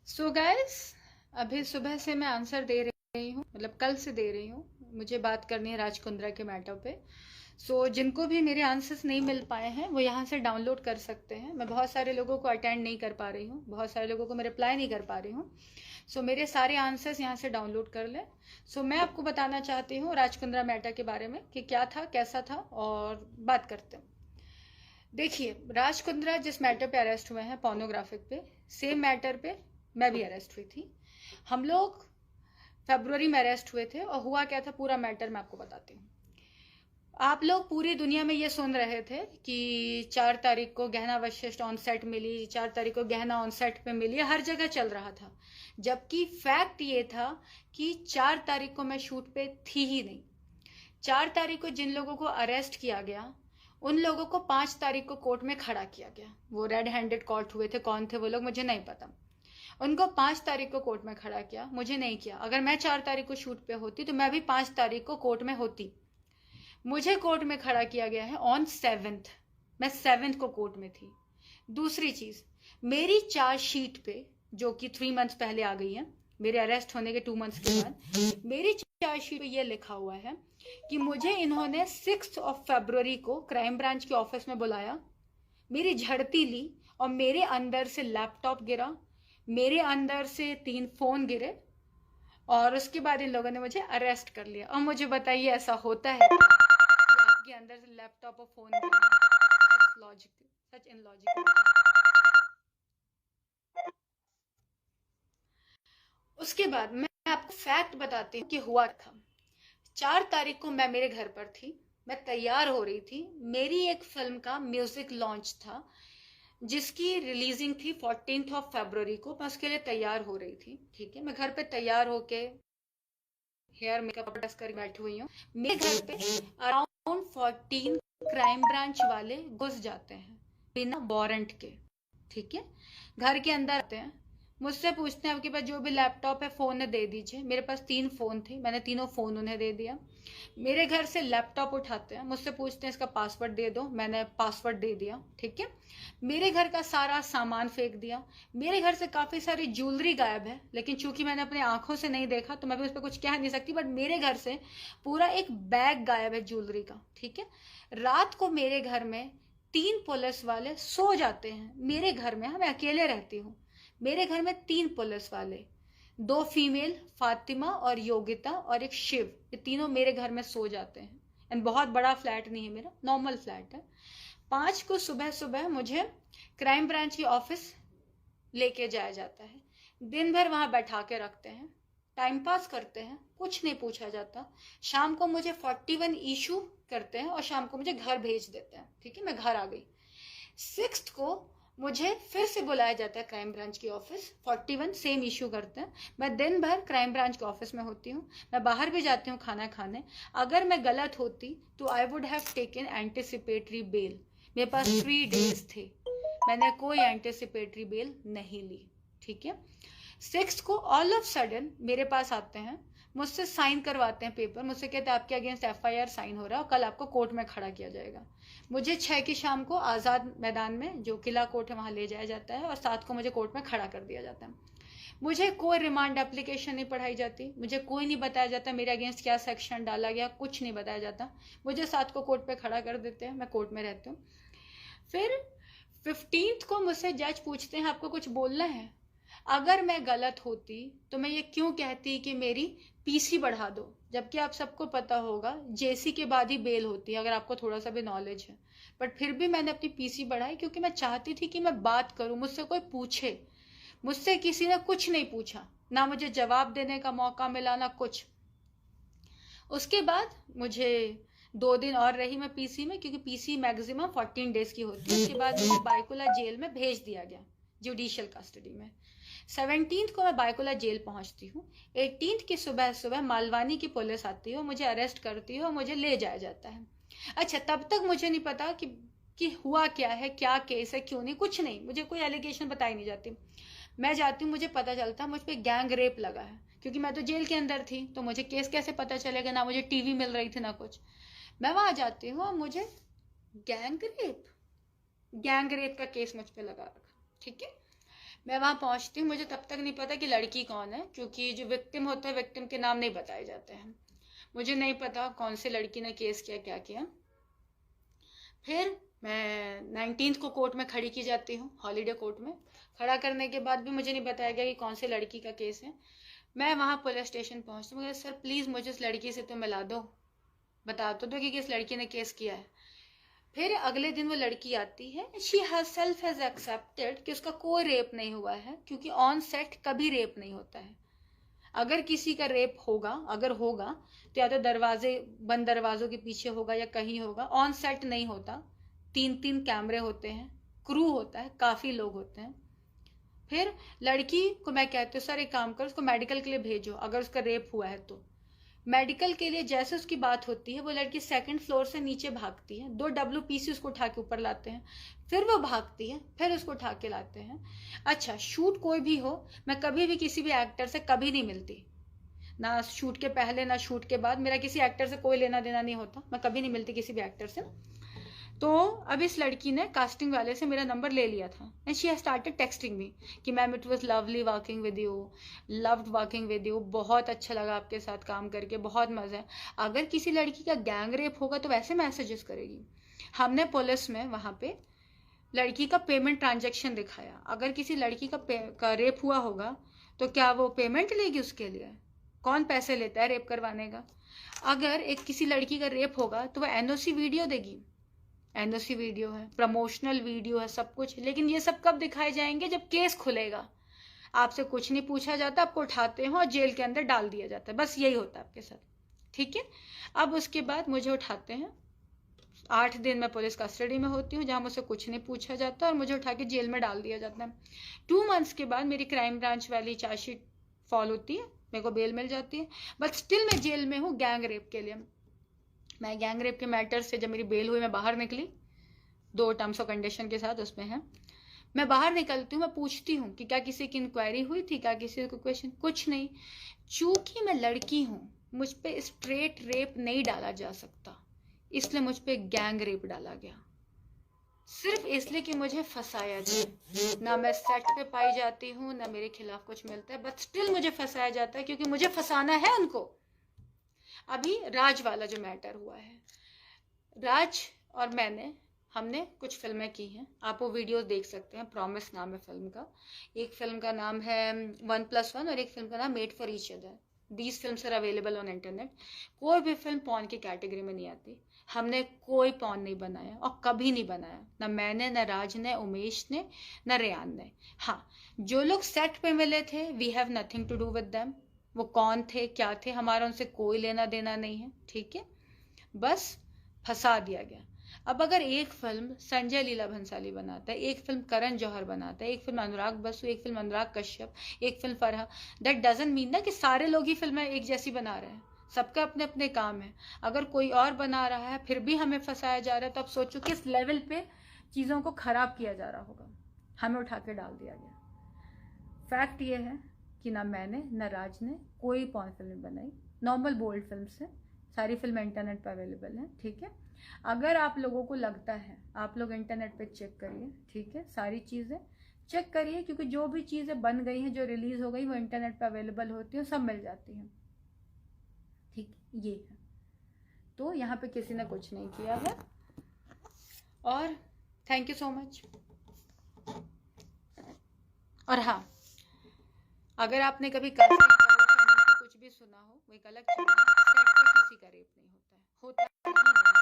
So guys, अभी सुबह से मैं आंसर दे रही हूँ, मतलब कल से दे रही हूँ। मुझे बात करनी है राज कुंद्रा के मैटर पे। जिनको भी मेरे आंसर्स नहीं मिल पाए हैं वो यहाँ से डाउनलोड कर सकते हैं। मैं बहुत सारे लोगों को अटेंड नहीं कर पा रही हूँ, बहुत सारे लोगों को मैं रिप्लाई नहीं कर पा रही हूँ। मेरे सारे आंसर्स यहाँ से डाउनलोड कर लें। मैं आपको बताना चाहती हूँ राज कुंद्रा मैटर के बारे में कि क्या था, कैसा था, और बात करते हैं। देखिए, राज कुंद्रा जिस मैटर पे अरेस्ट हुए हैं, पोर्नोग्राफिक पे, सेम मैटर पे मैं भी अरेस्ट हुई थी। हम लोग फरवरी में अरेस्ट हुए थे और हुआ क्या था पूरा मैटर मैं आपको बताती हूँ। आप लोग पूरी दुनिया में ये सुन रहे थे कि 4 तारीख को गहना वशिष्ठ ऑन सेट मिली, 4 तारीख को गहना ऑन सेट पे मिली, हर जगह चल रहा था। जबकि फैक्ट ये था कि 4 तारीख को मैं शूट पे थी ही नहीं। 4 तारीख को जिन लोगों को अरेस्ट किया गया उन लोगों को 5 तारीख को कोर्ट में खड़ा किया गया। वो रेड हैंडेड कॉट हुए थे, कौन थे वो लोग मुझे नहीं पता। उनको 5 तारीख को कोर्ट में खड़ा किया, मुझे नहीं किया। अगर मैं 4 तारीख को शूट पे होती तो मैं भी 5 तारीख को कोर्ट में होती। मुझे कोर्ट में खड़ा किया गया है ऑन 7th। मैं 7th को कोर्ट में थी। दूसरी चीज, मेरी चार्जशीट पे, जो कि 3 मंथ्स पहले आ गई है, मेरे अरेस्ट होने के 2 मंथ्स के बाद, मेरी चार्जशीट पे ये लिखा हुआ है कि मुझे इन्होंने 6 फरवरी को क्राइम ब्रांच के ऑफिस में बुलाया, मेरी झड़ती ली और मेरे अंदर से लैपटॉप गिरा, मेरे अंदर से 3 फोन गिरे, और उसके बाद इन लोगों ने मुझे अरेस्ट कर लिया। और मुझे बताइए, ऐसा होता है क्या कि आपके अंदर से लैपटॉप और फोन गिरे? सच लॉजिकल, सच इनलॉजिकल। उसके बाद मैं आपको फैक्ट बताती हूँ कि हुआ था। 4 तारीख को मैं मेरे घर पर थी, मैं तैयार हो रही थी। मेरी एक फिल्म का म्यूजिक लॉन्च था जिसकी रिलीजिंग थी 14 फरवरी को। मैं उसके लिए तैयार हो रही थी, ठीक है। मैं घर पे तैयार होके हेयर मेकअप कर बैठी हुई हूँ। मेरे घर पे अराउंड 14 क्राइम ब्रांच वाले घुस जाते हैं बिना वारंट के, ठीक है। घर के अंदर आते हैं, मुझसे पूछते हैं आपके पास जो भी लैपटॉप है फोन दे दीजिए। मेरे पास 3 फोन थे, मैंने तीनों फोन उन्हें दे दिया। मेरे घर से लैपटॉप उठाते हैं, मुझसे पूछते हैं इसका पासवर्ड दे दो, मैंने पासवर्ड दे दिया, ठीक है। मेरे घर का सारा सामान फेंक दिया। मेरे घर से काफी सारी ज्वेलरी गायब है, लेकिन चूंकि मैंने अपने आंखों से नहीं देखा तो मैं भी उस पर कुछ कह नहीं सकती। बट मेरे घर से पूरा एक बैग गायब है ज्वेलरी का, ठीक है। रात को मेरे घर में 3 पुलिस वाले सो जाते हैं। मेरे घर में, मैं अकेले रहती हूँ, मेरे घर में 3 पुलिस वाले, 2 फीमेल, फातिमा और योगिता, और एक शिव, ये तीनों मेरे घर में सो जाते हैं। एंड बहुत बड़ा फ्लैट नहीं है मेरा, नॉर्मल फ्लैट है। 5 को सुबह सुबह मुझे क्राइम ब्रांच की ऑफिस लेके जाया जाता है। दिन भर वहां बैठा के रखते हैं, टाइम पास करते हैं, कुछ नहीं पूछा जाता। शाम को मुझे 41 इशू करते हैं और शाम को मुझे घर भेज देते हैं, ठीक है। मैं घर आ गई। 6th को मुझे फिर से बुलाया जाता है क्राइम ब्रांच की ऑफिस, 41 सेम इशू करते हैं। मैं दिन भर क्राइम ब्रांच के ऑफिस में होती हूँ। मैं बाहर भी जाती हूँ खाना खाने। अगर मैं गलत होती तो I would have taken anticipatory bell. मेरे पास 3 डेज थे, मैंने कोई एंटिसिपेटरी बेल नहीं ली, ठीक है। 6th को ऑल ऑफ सडन मेरे पास आते हैं, मुझसे साइन करवाते हैं पेपर। मुझसे कहते हैं आपके अगेंस्ट एफआईआर साइन हो रहा है और कल आपको कोर्ट में खड़ा किया जाएगा। मुझे 6 की शाम को आज़ाद मैदान में, जो किला कोर्ट है, वहां ले जाया जाता है और 7 को मुझे कोर्ट में खड़ा कर दिया जाता है। मुझे कोई रिमांड एप्लीकेशन नहीं पढ़ाई जाती, मुझे कोई नहीं बताया जाता मेरे अगेंस्ट क्या सेक्शन डाला गया, कुछ नहीं बताया जाता। मुझे 7 को कोर्ट पे खड़ा कर देते हैं, मैं कोर्ट में रहती हूँ। फिर 15th को मुझसे जज पूछते हैं आपको कुछ बोलना है। अगर मैं गलत होती तो मैं ये क्यों कहती कि मेरी पीसी बढ़ा दो, जबकि आप सबको पता होगा जेसी के बाद ही बेल होती है, अगर आपको थोड़ा सा भी नॉलेज है। बट फिर भी मैंने अपनी पीसी बढ़ाई क्योंकि मैं चाहती थी कि मैं बात करूं, मुझसे कोई पूछे। मुझसे किसी ने कुछ नहीं पूछा, ना मुझे जवाब देने का मौका मिला, ना कुछ। उसके बाद मुझे 2 दिन और रही मैं पीसी में, क्योंकि पीसी मैक्सिमम 14 डेज की होती है। उसके बाद मुझे बाइकुला जेल में भेज दिया गया, जुडिशियल कस्टडी में। 17th को मैं बाइकुला जेल पहुंचती हूँ। 18th की सुबह सुबह मालवानी की पुलिस आती है, मुझे अरेस्ट करती है और मुझे ले जाया जाता है। अच्छा, तब तक मुझे नहीं पता कि हुआ क्या है, क्या केस है, क्यों नहीं, कुछ नहीं, मुझे कोई एलिगेशन बताई नहीं जाती। मैं जाती हूँ, मुझे पता चलता मुझ पर गैंग रेप लगा है, क्योंकि मैं तो जेल के अंदर थी, तो मुझे केस कैसे पता चलेगा? ना मुझे टीवी मिल रही थी ना कुछ। मैं वहां जाती हूँ और मुझे गैंग रेप गैंग रेप का केस मुझ पे लगा रखा, ठीक है। मैं वहां पहुंचती हूँ, मुझे तब तक नहीं पता कि लड़की कौन है, क्योंकि जो विक्टिम होता है विक्टिम के नाम नहीं बताए जाते हैं। मुझे नहीं पता कौन सी लड़की ने केस किया, क्या किया। फिर मैं 19 को कोर्ट में खड़ी की जाती हूँ, हॉलीडे कोर्ट में। खड़ा करने के बाद भी मुझे नहीं बताया गया कि कौन सी लड़की का केस है। मैं वहाँ पुलिस स्टेशन पहुँचती हूँ, सर प्लीज़ मुझे उस लड़की से तो मिला दो, बता तो दो कि किस लड़की ने केस किया है। फिर अगले दिन वो लड़की आती है, शी हरसेल्फ हैज एक्सेप्टेड कि उसका कोई रेप नहीं हुआ है, क्योंकि ऑन सेट कभी रेप नहीं होता है। अगर किसी का रेप होगा, अगर होगा तो या तो बंद दरवाजों के पीछे होगा या कहीं होगा, ऑन सेट नहीं होता। 3-3 कैमरे होते हैं, क्रू होता है, काफी लोग होते हैं। फिर लड़की को मैं कहती हूँ, सर एक काम कर, उसको मेडिकल के लिए भेजो अगर उसका रेप हुआ है तो। मेडिकल के लिए जैसे उसकी बात होती है, वो लड़की 2nd फ्लोर से नीचे भागती है, 2 WPC उसको उठा के ऊपर लाते हैं, फिर वो भागती है, फिर उसको उठा के लाते हैं। अच्छा, शूट कोई भी हो, मैं कभी भी किसी भी एक्टर से कभी नहीं मिलती, ना शूट के पहले ना शूट के बाद, मेरा किसी एक्टर से कोई लेना देना नहीं होता, मैं कभी नहीं मिलती किसी भी एक्टर से। तो अब इस लड़की ने कास्टिंग वाले से मेरा नंबर ले लिया था, and she has started texting me कि ma'am it was lovely working with you, loved working with you, बहुत अच्छा लगा आपके साथ काम करके, बहुत मजा है। अगर किसी लड़की का गैंग रेप होगा तो वैसे मैसेजेस करेगी। हमने पुलिस में वहां पे लड़की का पेमेंट ट्रांजेक्शन दिखाया, अगर किसी लड़की का रेप हुआ होगा तो क्या वो पेमेंट लेगी उसके लिए? कौन पैसे लेता है रेप करवाने का? अगर एक किसी लड़की का रेप होगा तो वो NOC वीडियो देगी, NOC वीडियो है, प्रमोशनल वीडियो है, सब कुछ। लेकिन ये सब कब दिखाए जाएंगे? जब केस खुलेगा। आपसे कुछ नहीं पूछा जाता, आपको उठाते हैं और जेल के अंदर डाल दिया जाता है, बस यही होता है आपके साथ, ठीक है। अब उसके बाद मुझे उठाते हैं, 8 दिन मैं पुलिस कस्टडी में होती हूँ, जहाँ मुझसे कुछ नहीं पूछा जाता और मुझे उठा के जेल में डाल दिया जाता है। 2 मंथ्स के बाद मेरी क्राइम ब्रांच वाली चार्जशीट फॉल होती है, मेरे को बेल मिल जाती है, बट स्टिल मैं जेल में हूँ गैंग रेप के लिए। मैं गैंग रेप के मैटर से जब मेरी बेल हुई, मैं बाहर निकली 2 टर्म्स ऑफ कंडीशन के साथ, उसमें है मैं बाहर निकलती हूँ, मैं पूछती हूँ कि क्या किसी की इंक्वायरी हुई थी, क्या किसी को क्वेश्चन, कुछ नहीं। चूंकि मैं लड़की हूँ, मुझ पे स्ट्रेट रेप नहीं डाला जा सकता, इसलिए मुझ पे गैंग रेप डाला गया, सिर्फ इसलिए कि मुझे फंसाया जाए। ना मैं सेट पे पाई जाती हूँ, ना मेरे खिलाफ कुछ मिलता है, बट स्टिल मुझे फंसाया जाता है, क्योंकि मुझे फंसाना है उनको। अभी राज वाला जो मैटर हुआ है, राज और हमने कुछ फिल्में की हैं, आप वो वीडियोस देख सकते हैं, प्रॉमिस नाम है फिल्म का। एक फिल्म का नाम है 1+1 और एक फिल्म का नाम made for each other. These films are available on internet. कोई भी फिल्म पॉर्न की कैटेगरी में नहीं आती। हमने कोई पॉर्न नहीं बनाया और कभी नहीं बनाया, ना मैंने, ना राज ने, उमेश ने, ना रेयान ने। हाँ, जो लोग सेट पे मिले थे, we have nothing to do with them. वो कौन थे, क्या थे, हमारा उनसे कोई लेना देना नहीं है, ठीक है। बस फंसा दिया गया। अब अगर एक फिल्म संजय लीला भंसाली बनाता है, एक फिल्म करण जौहर बनाता है, एक फिल्म अनुराग बसु, एक फिल्म अनुराग कश्यप, एक film Farha, that doesn't mean ना कि सारे लोग ही फिल्में एक जैसी बना रहे हैं। सबका अपने अपने काम है। अगर कोई और बना रहा है फिर भी हमें फंसाया जा रहा है, तो अब सोचो किस लेवल पे चीज़ों को खराब किया जा रहा होगा। हमें उठा के डाल दिया गया। फैक्ट ये है कि ना मैंने, ना राज ने कोई पॉर्न फिल्म बनाई। नॉर्मल बोल्ड फिल्म से, सारी फिल्म इंटरनेट पर अवेलेबल है, ठीक है। अगर आप लोगों को लगता है, आप लोग इंटरनेट पे चेक करिए, ठीक है, सारी चीज़ें चेक करिए, क्योंकि जो भी चीज़ें बन गई हैं, जो रिलीज हो गई, वो इंटरनेट पे अवेलेबल होती है, सब मिल जाती हैं, ठीक। ये है, तो यहाँ पे किसी ने कुछ नहीं किया है। और थैंक यू सो मच। और हाँ, अगर आपने कभी कुछ भी सुना हो, वो एक अलग चीज़ है, सेट पे किसी का रेप नहीं होता है, होता ही नहीं।